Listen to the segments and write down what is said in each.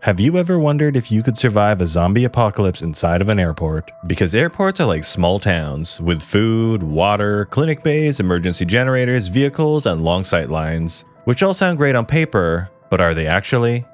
Have you ever wondered if you could survive a zombie apocalypse inside of an airport? Because airports are like small towns, with food, water, clinic bays, emergency generators, vehicles, and long sight lines, which all sound great on paper, but are they actually?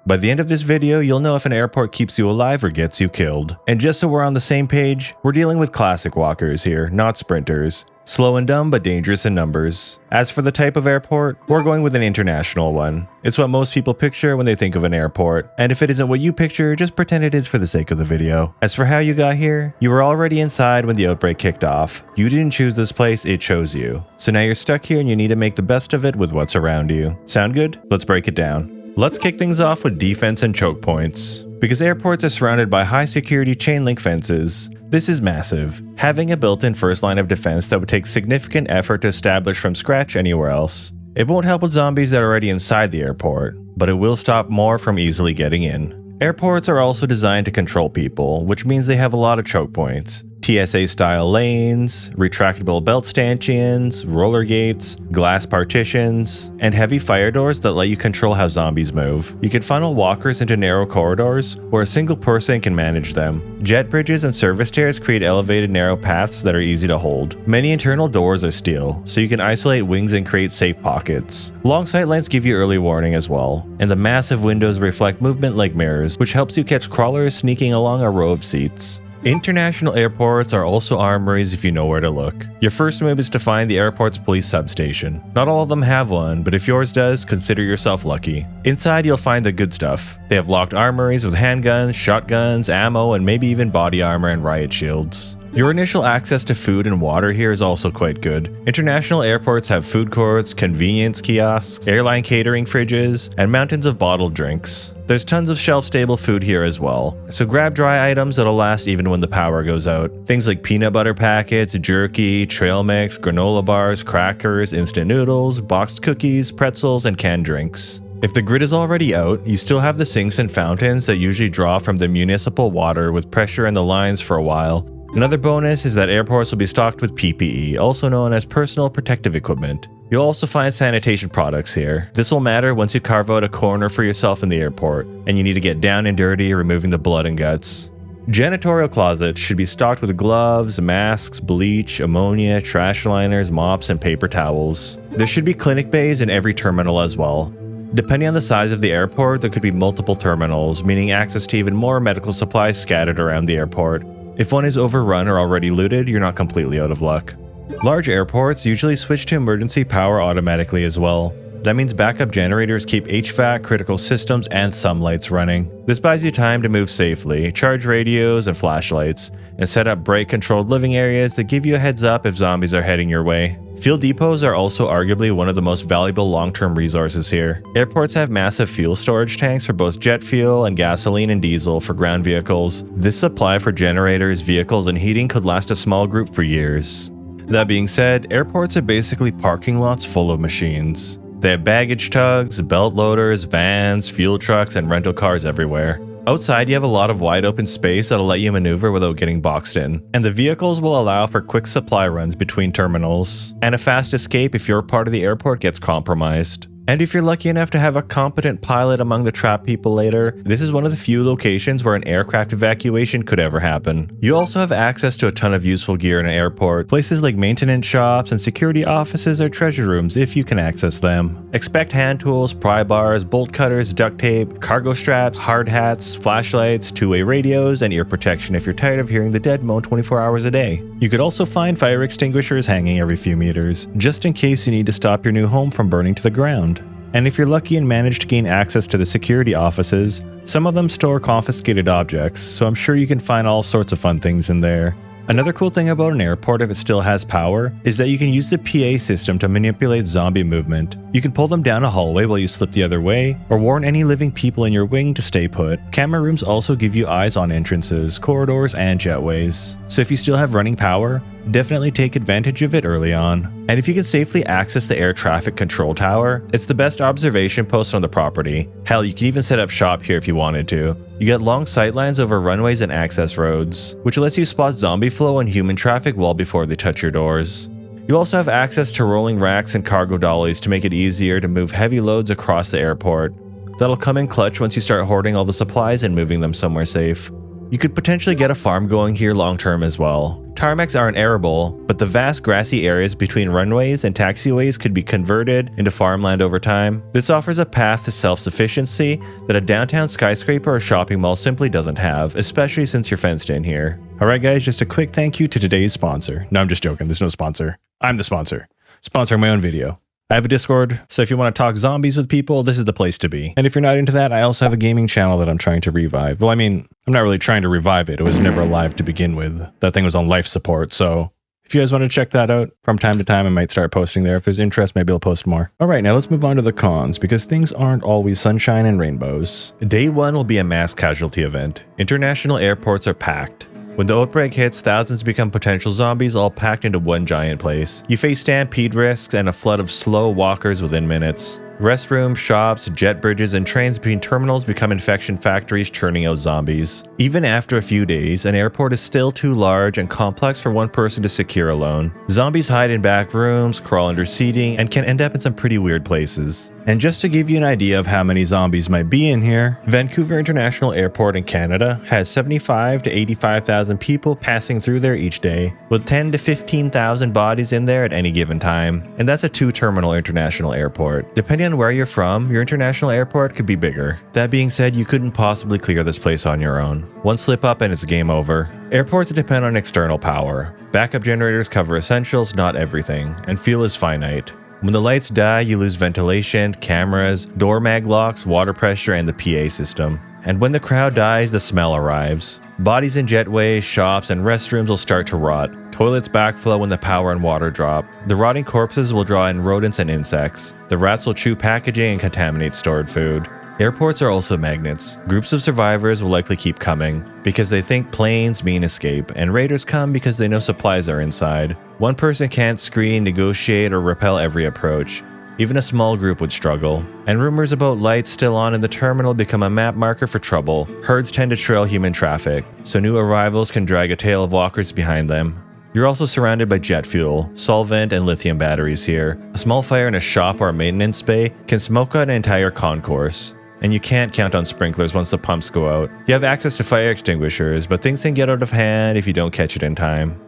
By the end of this video, you'll know if an airport keeps you alive or gets you killed. And just so we're on the same page, we're dealing with classic walkers here, not sprinters. Slow and dumb, but dangerous in numbers. As for the type of airport, we're going with an international one. It's what most people picture when they think of an airport, and if it isn't what you picture, just pretend it is for the sake of the video. As for how you got here, you were already inside when the outbreak kicked off. You didn't choose this place, it chose you. So now you're stuck here and you need to make the best of it with what's around you. Sound good? Let's break it down. Let's kick things off with defense and choke points. Because airports are surrounded by high security chain link fences, this is massive, having a built-in first line of defense that would take significant effort to establish from scratch anywhere else. It won't help with zombies that are already inside the airport, but it will stop more from easily getting in. Airports are also designed to control people, which means they have a lot of choke points. TSA-style lanes, retractable belt stanchions, roller gates, glass partitions, and heavy fire doors that let you control how zombies move. You can funnel walkers into narrow corridors where a single person can manage them. Jet bridges and service stairs create elevated narrow paths that are easy to hold. Many internal doors are steel, so you can isolate wings and create safe pockets. Long sight lines give you early warning as well, and the massive windows reflect movement like mirrors, which helps you catch crawlers sneaking along a row of seats. International airports are also armories if you know where to look. Your first move is to find the airport's police substation. Not all of them have one, but if yours does, consider yourself lucky. Inside you'll find the good stuff. They have locked armories with handguns, shotguns, ammo, and maybe even body armor and riot shields. Your initial access to food and water here is also quite good. International airports have food courts, convenience kiosks, airline catering fridges, and mountains of bottled drinks. There's tons of shelf-stable food here as well, so grab dry items that'll last even when the power goes out. Things like peanut butter packets, jerky, trail mix, granola bars, crackers, instant noodles, boxed cookies, pretzels, and canned drinks. If the grid is already out, you still have the sinks and fountains that usually draw from the municipal water with pressure in the lines for a while. Another bonus is that airports will be stocked with PPE, also known as personal protective equipment. You'll also find sanitation products here. This will matter once you carve out a corner for yourself in the airport, and you need to get down and dirty, removing the blood and guts. Janitorial closets should be stocked with gloves, masks, bleach, ammonia, trash liners, mops, and paper towels. There should be clinic bays in every terminal as well. Depending on the size of the airport, there could be multiple terminals, meaning access to even more medical supplies scattered around the airport. If one is overrun or already looted, you're not completely out of luck. Large airports usually switch to emergency power automatically as well. That means backup generators keep HVAC, critical systems, and some lights running. This buys you time to move safely, charge radios and flashlights, and set up brake-controlled living areas that give you a heads up if zombies are heading your way. Fuel depots are also arguably one of the most valuable long-term resources here. Airports have massive fuel storage tanks for both jet fuel and gasoline and diesel for ground vehicles. This supply for generators, vehicles, and heating could last a small group for years. That being said, airports are basically parking lots full of machines. They have baggage tugs, belt loaders, vans, fuel trucks, and rental cars everywhere. Outside, you have a lot of wide open space that'll let you maneuver without getting boxed in. And the vehicles will allow for quick supply runs between terminals, and a fast escape if your part of the airport gets compromised. And if you're lucky enough to have a competent pilot among the trapped people later, this is one of the few locations where an aircraft evacuation could ever happen. You also have access to a ton of useful gear in an airport, places like maintenance shops and security offices or treasure rooms if you can access them. Expect hand tools, pry bars, bolt cutters, duct tape, cargo straps, hard hats, flashlights, two-way radios, and ear protection if you're tired of hearing the dead moan 24 hours a day. You could also find fire extinguishers hanging every few meters, just in case you need to stop your new home from burning to the ground. And if you're lucky and manage to gain access to the security offices, some of them store confiscated objects, so I'm sure you can find all sorts of fun things in there. Another cool thing about an airport, if it still has power, is that you can use the PA system to manipulate zombie movement. You can pull them down a hallway while you slip the other way, or warn any living people in your wing to stay put. Camera rooms also give you eyes on entrances, corridors, and jetways. So if you still have running power, definitely take advantage of it early on. And if you can safely access the air traffic control tower, it's the best observation post on the property. Hell, you can even set up shop here if you wanted to. You get long sightlines over runways and access roads, which lets you spot zombie flow and human traffic well before they touch your doors. You also have access to rolling racks and cargo dollies to make it easier to move heavy loads across the airport. That'll come in clutch once you start hoarding all the supplies and moving them somewhere safe. You could potentially get a farm going here long term as well. Tarmacs aren't arable, but the vast grassy areas between runways and taxiways could be converted into farmland over time. This offers a path to self-sufficiency that a downtown skyscraper or shopping mall simply doesn't have, especially since you're fenced in here. Alright guys, just a quick thank you to today's sponsor. No, I'm just joking, there's no sponsor. I'm the sponsor. Sponsoring my own video. I have a Discord, so if you want to talk zombies with people, this is the place to be. And if you're not into that, I also have a gaming channel that I'm trying to revive. Well, I mean, I'm not really trying to revive it. It was never alive to begin with. That thing was on life support, so if you guys want to check that out, from time to time I might start posting there. If there's interest, maybe I'll post more. Alright, now let's move on to the cons, because things aren't always sunshine and rainbows. Day 1 will be a mass casualty event. International airports are packed. When the outbreak hits, thousands become potential zombies all packed into one giant place. You face stampede risks and a flood of slow walkers within minutes. Restrooms, shops, jet bridges, and trains between terminals become infection factories churning out zombies. Even after a few days, an airport is still too large and complex for one person to secure alone. Zombies hide in back rooms, crawl under seating, and can end up in some pretty weird places. And just to give you an idea of how many zombies might be in here, Vancouver International Airport in Canada has 75,000 to 85,000 people passing through there each day, with 10,000 to 15,000 bodies in there at any given time. And that's a 2-terminal international airport. Depending on where you're from, your international airport could be bigger. That being said, you couldn't possibly clear this place on your own. One slip up and it's game over. Airports depend on external power. Backup generators cover essentials, not everything, and fuel is finite. When the lights die, you lose ventilation, cameras, door mag locks, water pressure, and the PA system. And when the crowd dies, the smell arrives. Bodies in jetways, shops, and restrooms will start to rot. Toilets backflow when the power and water drop. The rotting corpses will draw in rodents and insects. The rats will chew packaging and contaminate stored food. Airports are also magnets. Groups of survivors will likely keep coming because they think planes mean escape, and raiders come because they know supplies are inside. One person can't screen, negotiate, or repel every approach. Even a small group would struggle. And rumors about lights still on in the terminal become a map marker for trouble. Herds tend to trail human traffic, so new arrivals can drag a tail of walkers behind them. You're also surrounded by jet fuel, solvent, and lithium batteries here. A small fire in a shop or a maintenance bay can smoke out an entire concourse. And you can't count on sprinklers once the pumps go out. You have access to fire extinguishers, but things can get out of hand if you don't catch it in time.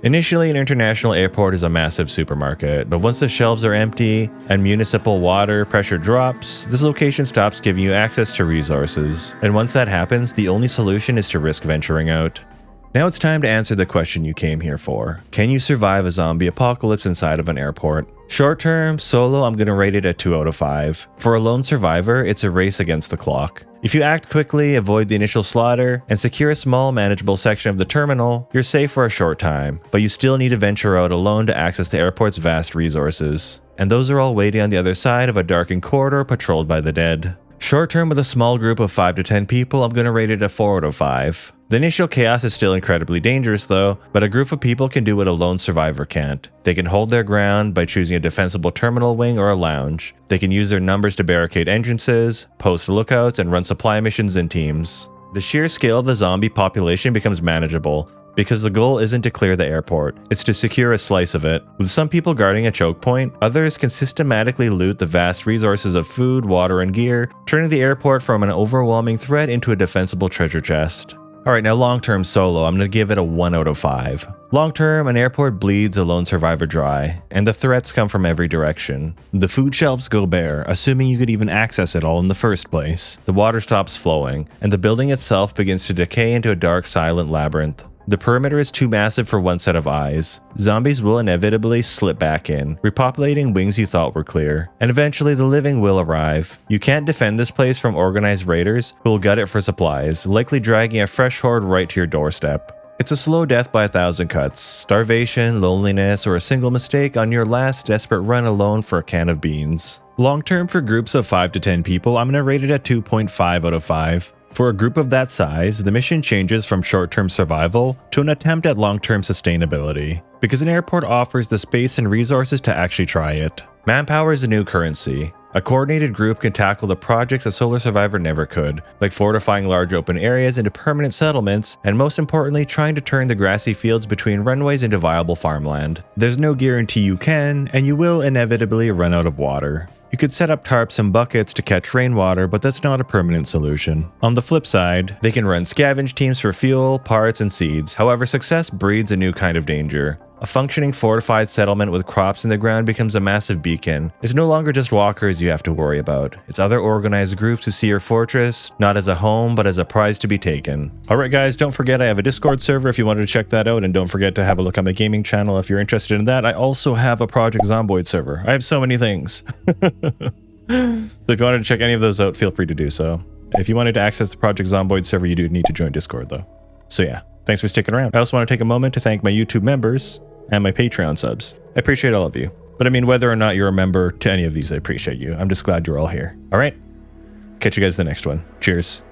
Initially, an international airport is a massive supermarket, but once the shelves are empty and municipal water pressure drops, this location stops giving you access to resources. And once that happens, the only solution is to risk venturing out. Now it's time to answer the question you came here for. Can you survive a zombie apocalypse inside of an airport? Short term, solo, I'm gonna rate it at 2 out of 5. For a lone survivor, it's a race against the clock. If you act quickly, avoid the initial slaughter, and secure a small, manageable section of the terminal, you're safe for a short time, but you still need to venture out alone to access the airport's vast resources. And those are all waiting on the other side of a darkened corridor patrolled by the dead. Short term with a small group of 5 to 10 people, I'm gonna rate it a 4 out of 5. The initial chaos is still incredibly dangerous though, but a group of people can do what a lone survivor can't. They can hold their ground by choosing a defensible terminal wing or a lounge. They can use their numbers to barricade entrances, post lookouts, and run supply missions in teams. The sheer scale of the zombie population becomes manageable, because the goal isn't to clear the airport, it's to secure a slice of it. With some people guarding a choke point, others can systematically loot the vast resources of food, water, and gear, turning the airport from an overwhelming threat into a defensible treasure chest. Alright, now long-term solo, I'm gonna give it a 1 out of 5. Long-term, an airport bleeds a lone survivor dry, and the threats come from every direction. The food shelves go bare, assuming you could even access it all in the first place. The water stops flowing, and the building itself begins to decay into a dark, silent labyrinth. The perimeter is too massive for one set of eyes. Zombies will inevitably slip back in, repopulating wings you thought were clear. And eventually the living will arrive. You can't defend this place from organized raiders who will gut it for supplies, likely dragging a fresh horde right to your doorstep. It's a slow death by 1,000 cuts, starvation, loneliness, or a single mistake on your last desperate run alone for a can of beans. Long term for groups of 5 to 10 people, I'm gonna rate it at 2.5 out of 5. For a group of that size, the mission changes from short-term survival to an attempt at long-term sustainability, because an airport offers the space and resources to actually try it. Manpower is the new currency. A coordinated group can tackle the projects a solo survivor never could, like fortifying large open areas into permanent settlements, and most importantly, trying to turn the grassy fields between runways into viable farmland. There's no guarantee you can, and you will inevitably run out of water. You could set up tarps and buckets to catch rainwater, but that's not a permanent solution. On the flip side, they can run scavenge teams for fuel, parts, and seeds. However, success breeds a new kind of danger. A functioning fortified settlement with crops in the ground becomes a massive beacon. It's no longer just walkers you have to worry about. It's other organized groups who see your fortress not as a home, but as a prize to be taken. Alright guys, don't forget I have a Discord server if you wanted to check that out, and don't forget to have a look on my gaming channel if you're interested in that. I also have a Project Zomboid server. I have so many things. So if you wanted to check any of those out, feel free to do so. If you wanted to access the Project Zomboid server, you do need to join Discord though. So yeah, thanks for sticking around. I also want to take a moment to thank my YouTube members and my Patreon subs. I appreciate all of you. But I mean, whether or not you're a member to any of these, I appreciate you. I'm just glad you're all here. All right. Catch you guys in the next one. Cheers.